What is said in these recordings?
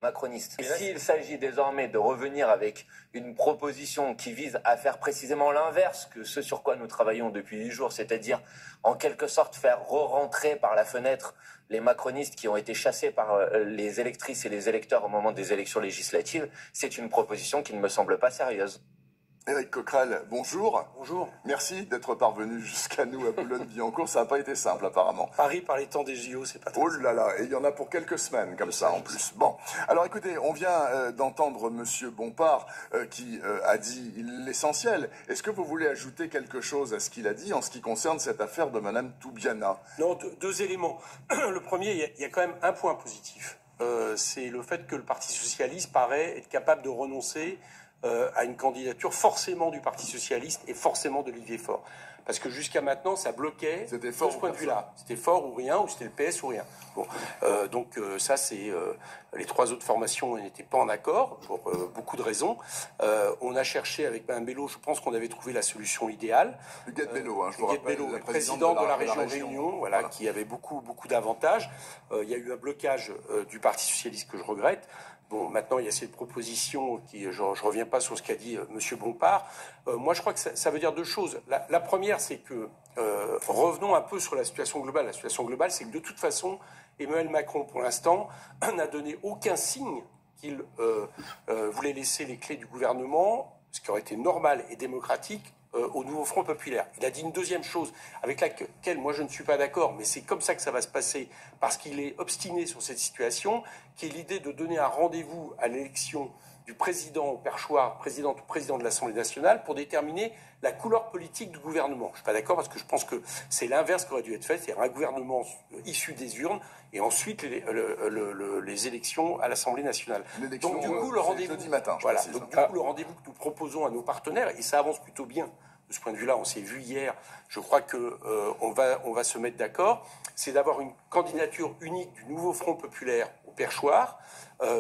macroniste. Et s'il s'agit désormais de revenir avec une proposition qui vise à faire précisément l'inverse que ce sur quoi nous travaillons depuis 8 jours, c'est-à-dire en quelque sorte faire re-rentrer par la fenêtre les macronistes qui ont été chassés par les électrices et les électeurs au moment des élections législatives, c'est une proposition qui ne me semble pas sérieuse. Éric Coquerel, bonjour. Bonjour. Merci d'être parvenu jusqu'à nous à Boulogne-Billancourt. Ça n'a pas été simple, apparemment. Paris, par les temps des JO, c'est pas très Oh là là, et il y en a pour quelques semaines, comme ça, en plus. Bon, alors écoutez, on vient d'entendre Monsieur Bompard qui a dit l'essentiel. Est-ce que vous voulez ajouter quelque chose à ce qu'il a dit en ce qui concerne cette affaire de Madame Toubiana? Non, deux éléments. Le premier, il y a quand même un point positif. C'est le fait que le Parti socialiste paraît être capable de renoncer à une candidature forcément du Parti socialiste et forcément d'Olivier Faure. Parce que jusqu'à maintenant, ça bloquait de ce point de vue-là. C'était Faure ou rien, ou c'était le PS ou rien. Bon, donc ça, c'est les trois autres formations n'étaient pas en accord pour beaucoup de raisons. On a cherché avec Mme Bello, je pense qu'on avait trouvé la solution idéale. Huguette Bello, je vous Huguette rappelle, Bello, la présidente de la région Réunion, Réunion, voilà, qui avait beaucoup d'avantages. Il y a eu un blocage du Parti socialiste que je regrette. Bon, maintenant, il y a cette proposition qui, je ne reviens pas sur ce qu'a dit M. Bompard. Moi, je crois que ça veut dire deux choses. La première, c'est que, revenons un peu sur la situation globale. La situation globale, c'est que de toute façon, Emmanuel Macron, pour l'instant, n'a donné aucun signe qu'il voulait laisser les clés du gouvernement, ce qui aurait été normal et démocratique, au nouveau Front populaire. Il a dit une deuxième chose, avec laquelle moi je ne suis pas d'accord, mais c'est comme ça que ça va se passer, parce qu'il est obstiné sur cette situation, qui est l'idée de donner un rendez-vous à l'élection du président au perchoir, présidente ou président de l'Assemblée nationale, pour déterminer la couleur politique du gouvernement. Je ne suis pas d'accord, parce que je pense que c'est l'inverse qui aurait dû être fait, c'est-à-dire un gouvernement issu des urnes, et ensuite les élections à l'Assemblée nationale. Donc du coup, le rendez-vous, jeudi matin, voilà. Donc du coup, le rendez-vous que nous proposons à nos partenaires, et ça avance plutôt bien de ce point de vue-là, on s'est vu hier, je crois qu'on va se mettre d'accord, c'est d'avoir une candidature unique du nouveau Front populaire au perchoir,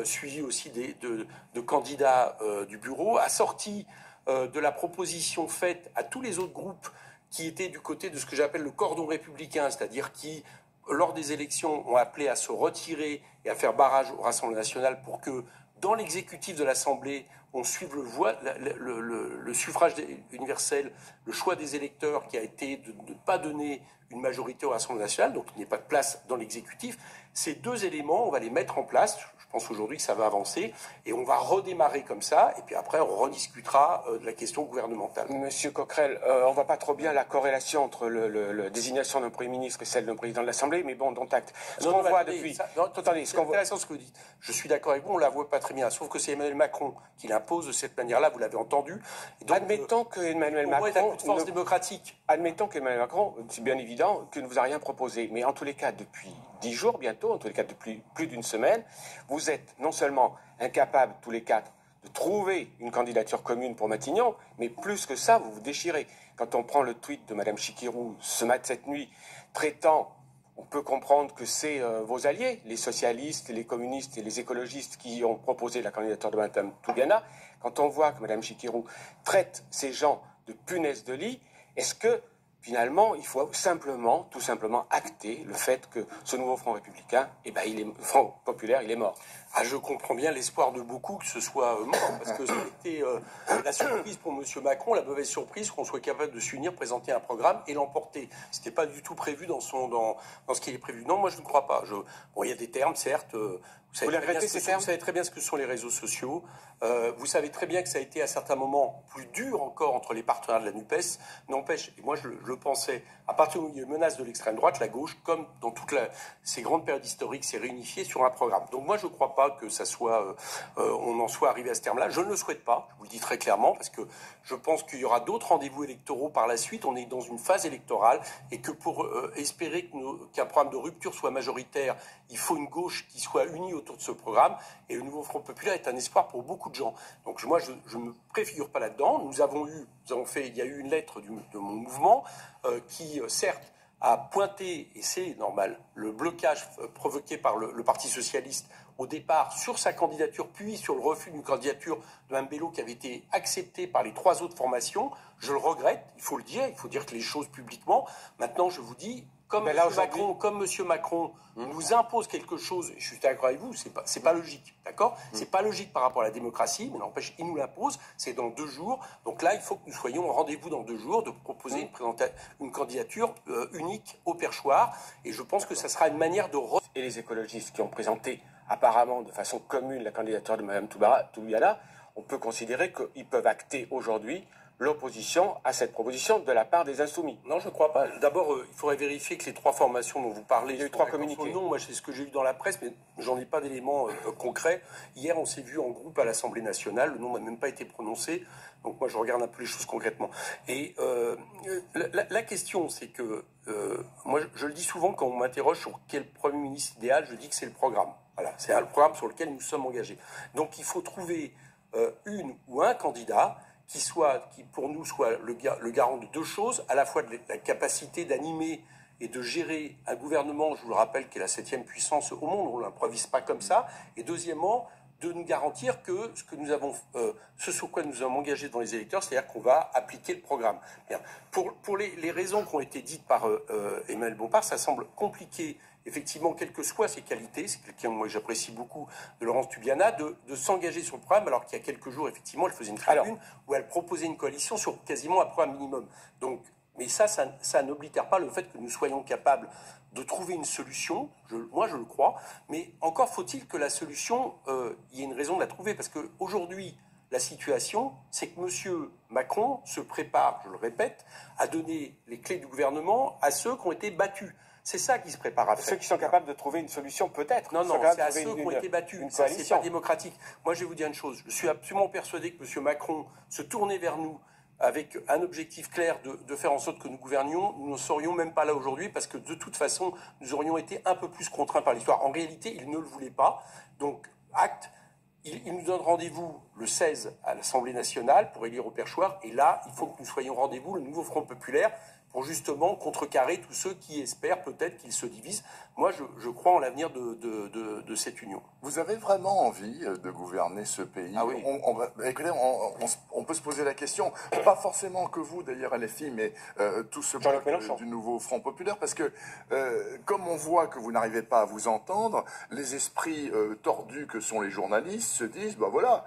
suivi aussi de candidats du bureau, assorti de la proposition faite à tous les autres groupes qui étaient du côté de ce que j'appelle le cordon républicain, c'est-à-dire qui, lors des élections, ont appelé à se retirer et à faire barrage au Rassemblement national pour que, dans l'exécutif de l'Assemblée, on suive le suffrage universel, le choix des électeurs qui a été de ne pas donner une majorité au Rassemblement national, donc il n'y a pas de place dans l'exécutif. Ces deux éléments, on va les mettre en place. Je pense aujourd'hui que ça va avancer et on va redémarrer comme ça et puis après on rediscutera de la question gouvernementale. Monsieur Coquerel, on voit pas trop bien la corrélation entre la désignation d'un Premier ministre et celle d'un président de l'Assemblée, mais bon, dont acte. Ce qu'on voit depuis... Attendez, c'est intéressant ce que vous dites. Je suis d'accord avec vous, on la voit pas très bien, sauf que c'est Emmanuel Macron qui l'impose de cette manière-là, vous l'avez entendu. Et donc, admettons qu'Emmanuel Macron... est un coup de force démocratique. Admettons qu'Emmanuel Macron, c'est bien évident, que ne vous a rien proposé, mais en tous les cas, depuis 10 jours bientôt, en tous les cas depuis plus d'une semaine, vous êtes non seulement incapables, tous les quatre, de trouver une candidature commune pour Matignon, mais plus que ça, vous vous déchirez. Quand on prend le tweet de Mme Chikirou cette nuit, traitant, on peut comprendre que c'est vos alliés, les socialistes, les communistes et les écologistes qui ont proposé la candidature de Mme Toubiana. Quand on voit que Mme Chikirou traite ces gens de punaises de lit, est-ce que finalement, il faut tout simplement acter le fait que ce nouveau Front républicain, Front populaire, il est mort. Ah, je comprends bien l'espoir de beaucoup que ce soit mort, parce que ça a été la surprise pour M. Macron, la mauvaise surprise qu'on soit capable de s'unir, présenter un programme et l'emporter. Ce n'était pas du tout prévu dans ce qui est prévu. Non, moi je ne crois pas. Bon, il y a des termes, certes. Vous savez très bien ce que sont les réseaux sociaux. Vous savez très bien que ça a été à certains moments plus dur encore entre les partenaires de la NUPES. N'empêche, et moi je le pensais, à partir où il y a une menace de l'extrême droite, la gauche, comme dans toutes ces grandes périodes historiques, s'est réunifiée sur un programme. Donc moi je ne crois pas que ça soit, on en soit arrivé à ce terme-là. Je ne le souhaite pas, je vous le dis très clairement, parce que je pense qu'il y aura d'autres rendez-vous électoraux par la suite. On est dans une phase électorale et que pour espérer qu'un programme de rupture soit majoritaire, il faut une gauche qui soit unie autour de ce programme. Et le nouveau Front populaire est un espoir pour beaucoup de gens. Donc moi, je ne me préfigure pas là-dedans. Il y a eu une lettre de mon mouvement qui, certes, a pointé, et c'est normal, le blocage provoqué par le Parti socialiste au départ sur sa candidature, puis sur le refus d'une candidature de Mme Bello qui avait été acceptée par les trois autres formations. Je le regrette, il faut le dire, il faut dire que les choses publiquement. Maintenant, je vous dis, comme Mais là, M. Macron nous impose quelque chose, je suis d'accord avec vous, c'est pas logique, d'accord? C'est pas logique par rapport à la démocratie, mais n'empêche, il nous l'impose, c'est dans 2 jours. Donc là, il faut que nous soyons au rendez-vous dans 2 jours, de proposer une candidature unique au perchoir. Et je pense que ça sera une manière de... Et les écologistes qui ont présenté apparemment de façon commune la candidature de Mme Toubiana, on peut considérer qu'ils peuvent acter aujourd'hui l'opposition à cette proposition de la part des Insoumis. Non, je ne crois pas. D'abord, il faudrait vérifier que les 3 formations dont vous parlez... Il y a eu 3 communiqués. Non, moi, c'est ce que j'ai eu dans la presse, mais j'en ai pas d'éléments concrets. Hier, on s'est vu en groupe à l'Assemblée nationale. Le nom n'a même pas été prononcé. Donc, moi, je regarde un peu les choses concrètement. Et la question, c'est que... moi, je le dis souvent quand on m'interroge sur quel Premier ministre idéal, je dis que c'est le programme. Voilà, c'est le programme sur lequel nous sommes engagés. Donc, il faut trouver une ou un candidat qui pour nous soit le garant de 2 choses, à la fois de la capacité d'animer et de gérer un gouvernement, je vous le rappelle, qui est la 7e puissance au monde, on ne l'improvise pas comme ça, et deuxièmement, de nous garantir que ce sur quoi nous sommes engagés dans les électeurs, c'est-à-dire qu'on va appliquer le programme. Bien. Pour les raisons qui ont été dites par Emmanuel Bompard, ça semble compliqué, effectivement, quelles que soient ses qualités, c'est quelqu'un moi j'apprécie beaucoup de Laurence Toubiana, de s'engager sur le programme, alors qu'il y a quelques jours, effectivement, elle faisait une tribune où elle proposait une coalition sur quasiment un programme minimum. Donc, mais ça n'oblitère pas le fait que nous soyons capables de trouver une solution, moi je le crois, mais encore faut-il que la solution, il y ait une raison de la trouver, parce qu'aujourd'hui, la situation, c'est que M. Macron se prépare, je le répète, à donner les clés du gouvernement à ceux qui ont été battus. C'est ça qui se prépare à faire. Ceux qui sont capables de trouver une solution, peut-être. Non, c'est à ceux qui ont été battus. Ça, c'est pas démocratique. Moi, je vais vous dire une chose. Je suis absolument persuadé que M. Macron se tournait vers nous avec un objectif clair de faire en sorte que nous gouvernions. Nous ne serions même pas là aujourd'hui parce que de toute façon, nous aurions été un peu plus contraints par l'histoire. En réalité, il ne le voulait pas. Donc, acte. Il nous donne rendez-vous le 16 à l'Assemblée nationale pour élire au perchoir. Et là, il faut que nous soyons au rendez-vous, le nouveau Front populaire, pour justement contrecarrer tous ceux qui espèrent peut-être qu'ils se divisent. Moi, je crois en l'avenir de cette union. Vous avez vraiment envie de gouverner ce pays? Ah oui. Écoutez, on peut se poser la question, pas forcément que vous d'ailleurs LFI, mais tout ce peuple du nouveau Front populaire, parce que comme on voit que vous n'arrivez pas à vous entendre, les esprits tordus que sont les journalistes se disent, bah voilà,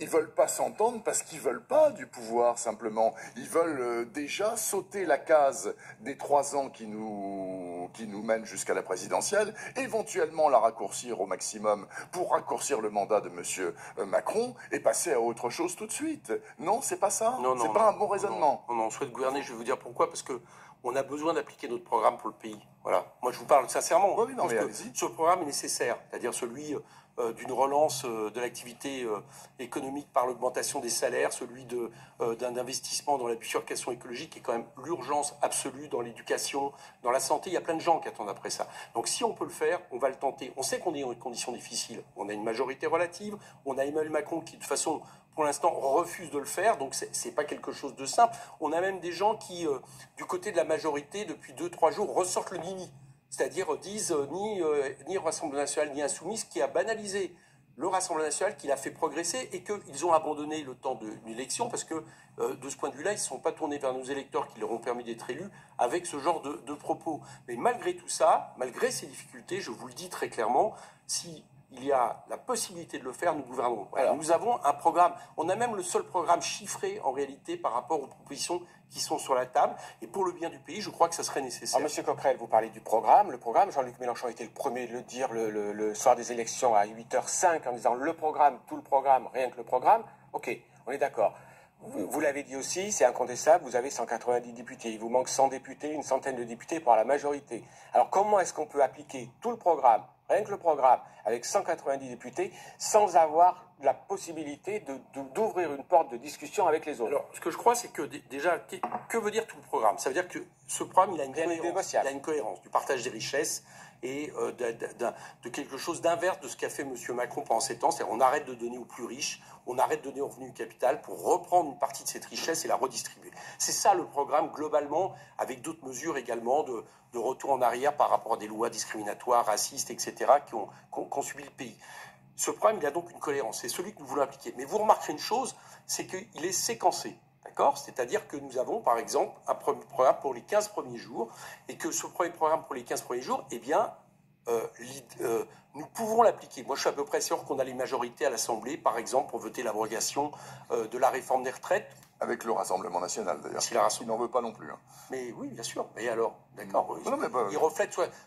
ils veulent pas s'entendre parce qu'ils veulent pas du pouvoir, simplement. Ils veulent déjà sauter la case des 3 ans qui nous mènent jusqu'à la présidentielle, éventuellement la raccourcir au maximum pour raccourcir le mandat de M. Macron et passer à autre chose tout de suite. Non, c'est pas ça. C'est pas un bon raisonnement. Non, on souhaite gouverner, je vais vous dire pourquoi, parce que on a besoin d'appliquer notre programme pour le pays. Voilà. Moi, je vous parle sincèrement. Oui, non, mais allez-y. Ce programme est nécessaire, c'est-à-dire celui d'une relance de l'activité économique par l'augmentation des salaires, celui d'un investissement dans la bifurcation écologique, qui est quand même l'urgence absolue dans l'éducation, dans la santé. Il y a plein de gens qui attendent après ça. Donc si on peut le faire, on va le tenter. On sait qu'on est dans des conditions difficiles. On a une majorité relative, on a Emmanuel Macron qui, de toute façon, pour l'instant, refuse de le faire, donc c'est pas quelque chose de simple. On a même des gens qui, du côté de la majorité, depuis 2-3 jours, ressortent le nini. C'est-à-dire disent ni Rassemblement national ni Insoumis, qui a banalisé le Rassemblement national, qui l'a fait progresser et qu'ils ont abandonné le temps d'une élection parce que de ce point de vue-là, ils ne se sont pas tournés vers nos électeurs qui leur ont permis d'être élus avec ce genre de propos. Mais malgré tout ça, malgré ces difficultés, je vous le dis très clairement, si il y a la possibilité de le faire, nous gouvernerons. Alors, nous avons un programme, on a même le seul programme chiffré en réalité par rapport aux propositions qui sont sur la table. Et pour le bien du pays, je crois que ça serait nécessaire. Alors, Monsieur Coquerel, vous parlez du programme. Le programme, Jean-Luc Mélenchon a été le premier de le dire le soir des élections à 8h05 en disant le programme, tout le programme, rien que le programme. Ok, on est d'accord. Vous l'avez dit aussi, c'est incontestable, vous avez 190 députés. Il vous manque 100 députés, une centaine de députés pour la majorité. Alors comment est-ce qu'on peut appliquer tout le programme, rien que le programme, avec 190 députés, sans avoir la possibilité d'ouvrir une porte de discussion avec les autres? Alors, ce que je crois, c'est que déjà, que veut dire tout le programme? Ça veut dire que ce programme, il a une cohérence du partage des richesses et de quelque chose d'inverse de ce qu'a fait M. Macron pendant 7 ans. C'est-à-dire on arrête de donner aux plus riches, on arrête de donner aux revenus du capital pour reprendre une partie de cette richesse et la redistribuer. C'est ça le programme globalement, avec d'autres mesures également de retour en arrière par rapport à des lois discriminatoires, racistes, etc., qui ont subi le pays. Ce programme, il a donc une cohérence. C'est celui que nous voulons appliquer. Mais vous remarquerez une chose, c'est qu'il est séquencé. D'accord ? C'est-à-dire que nous avons, par exemple, un premier programme pour les 15 premiers jours, et que ce premier programme pour les 15 premiers jours, eh bien, nous pouvons l'appliquer. Moi, je suis à peu près sûr qu'on a les majorités à l'Assemblée, par exemple, pour voter l'abrogation de la réforme des retraites. Avec le Rassemblement national, d'ailleurs. Si la Il n'en veut pas non plus. Hein. Mais oui, bien sûr. Et alors, d'accord.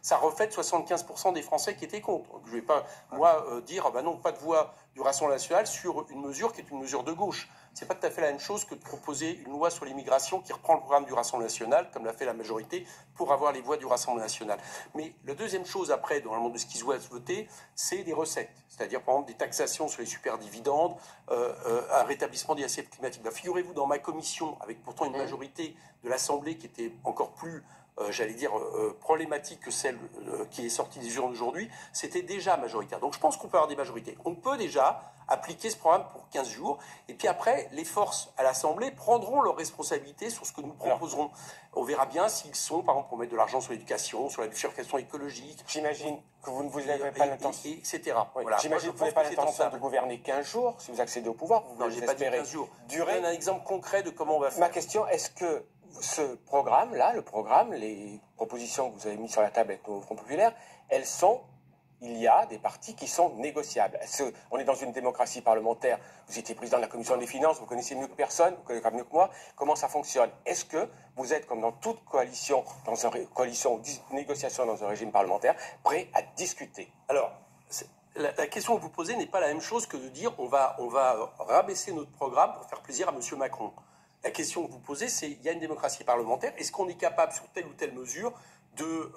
Ça reflète 75% des Français qui étaient contre. Je ne vais pas, moi, dire, bah non, pas de voix du Rassemblement national sur une mesure qui est une mesure de gauche. C'est pas tout à fait la même chose que de proposer une loi sur l'immigration qui reprend le programme du Rassemblement national, comme l'a fait la majorité, pour avoir les voix du Rassemblement national. Mais la deuxième chose, après, dans le monde de ce qui se doit se voter, c'est des recettes. C'est-à-dire, par exemple, des taxations sur les superdividendes, un rétablissement des assiette climatiques. Bah, figurez-vous, dans ma commission, avec pourtant une majorité de l'Assemblée qui était encore plus, problématique que celle qui est sortie des urnes aujourd'hui, c'était déjà majoritaire. Donc je pense qu'on peut avoir des majorités. On peut déjà appliquer ce programme pour 15 jours. Et puis après, les forces à l'Assemblée prendront leurs responsabilités sur ce que nous proposerons. On verra bien s'ils sont, par exemple, pour mettre de l'argent sur l'éducation, sur la bifurcation écologique. J'imagine que vous ne n'avez pas l'intention. Etc. Oui. Voilà. J'imagine que vous n'avez pas l'intention de gouverner 15 jours si vous accédez au pouvoir. Non, j'ai pas dit 15 jours. Je donne un exemple concret de comment on va faire. Ma question, est-ce que ce programme-là, les propositions que vous avez mises sur la table avec nos Front populaires, il y a des partis qui sont négociables. On est dans une démocratie parlementaire. Vous étiez président de la commission des finances, vous connaissez mieux que personne, vous connaissez mieux que moi, comment ça fonctionne. Est-ce que vous êtes, comme dans toute coalition, ou négociation dans un régime parlementaire, prêt à discuter? Alors, la question que vous posez n'est pas la même chose que de dire on va rabaisser notre programme pour faire plaisir à M. Macron. La question que vous posez, c'est il y a une démocratie parlementaire, est-ce qu'on est capable sur telle ou telle mesure de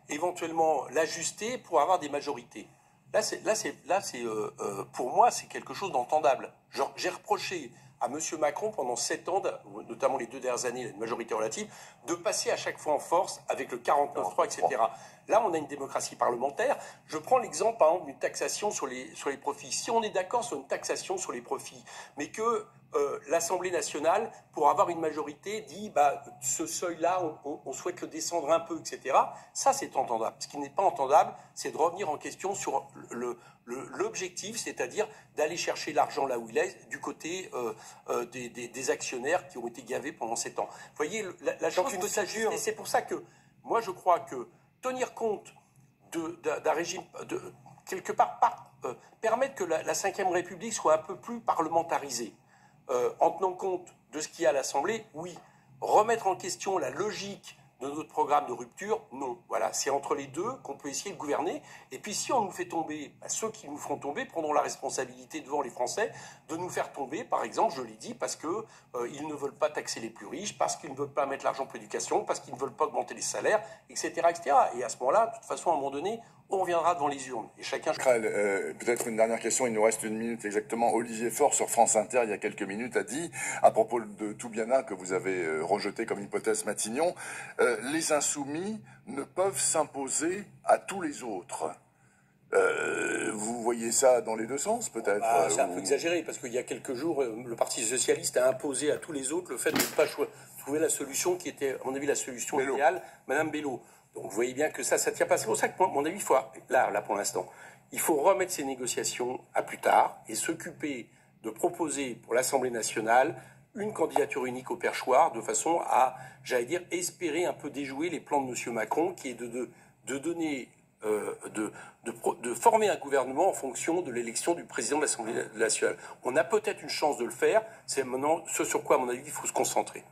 éventuellement l'ajuster pour avoir des majorités? Là, pour moi, c'est quelque chose d'entendable. J'ai reproché à M. Macron pendant 7 ans, notamment les 2 dernières années, la majorité relative, de passer à chaque fois en force avec le 49.3, etc. Là, on a une démocratie parlementaire. Je prends l'exemple, par exemple, d'une taxation sur les profits. Si on est d'accord sur une taxation sur les profits, mais que l'Assemblée nationale, pour avoir une majorité, dit ce seuil-là, on souhaite le descendre un peu, etc. Ça, c'est entendable. Ce qui n'est pas entendable, c'est de revenir en question sur l'objectif, c'est-à-dire d'aller chercher l'argent là où il est, du côté des actionnaires qui ont été gavés pendant 7 ans. Vous voyez, la chose peut s'ajuster. Et c'est pour ça que moi, je crois que tenir compte d'un régime, quelque part, permettre que la Ve République soit un peu plus parlementarisée, en tenant compte de ce qu'il y a à l'Assemblée, oui. Remettre en question la logique de notre programme de rupture, non. Voilà, c'est entre les deux qu'on peut essayer de gouverner. Et puis si on nous fait tomber, ceux qui nous feront tomber prendront la responsabilité devant les Français de nous faire tomber, par exemple, je l'ai dit, parce que ils ne veulent pas taxer les plus riches, parce qu'ils ne veulent pas mettre l'argent pour l'éducation, parce qu'ils ne veulent pas augmenter les salaires, etc., etc. Et à ce moment-là, de toute façon, à un moment donné, on reviendra devant les urnes. Et chacun... Peut-être une dernière question, il nous reste 1 minute exactement. Olivier Faure, sur France Inter, il y a quelques minutes, a dit, à propos de Toubiana, que vous avez rejeté comme hypothèse Matignon, les insoumis ne peuvent s'imposer à tous les autres. Vous voyez ça dans les deux sens, peut-être C'est un peu exagéré, parce qu'il y a quelques jours, le Parti socialiste a imposé à tous les autres le fait de ne pas trouver la solution qui était, à mon avis, la solution idéale, Madame Bello. Donc vous voyez bien que ça ne tient pas. C'est pour ça que, à mon avis, là pour l'instant, il faut remettre ces négociations à plus tard et s'occuper de proposer pour l'Assemblée nationale une candidature unique au perchoir, de façon à, j'allais dire, espérer un peu déjouer les plans de M. Macron, qui est de donner... de former un gouvernement en fonction de l'élection du président de l'Assemblée nationale. On a peut-être une chance de le faire, c'est maintenant ce sur quoi, à mon avis, il faut se concentrer.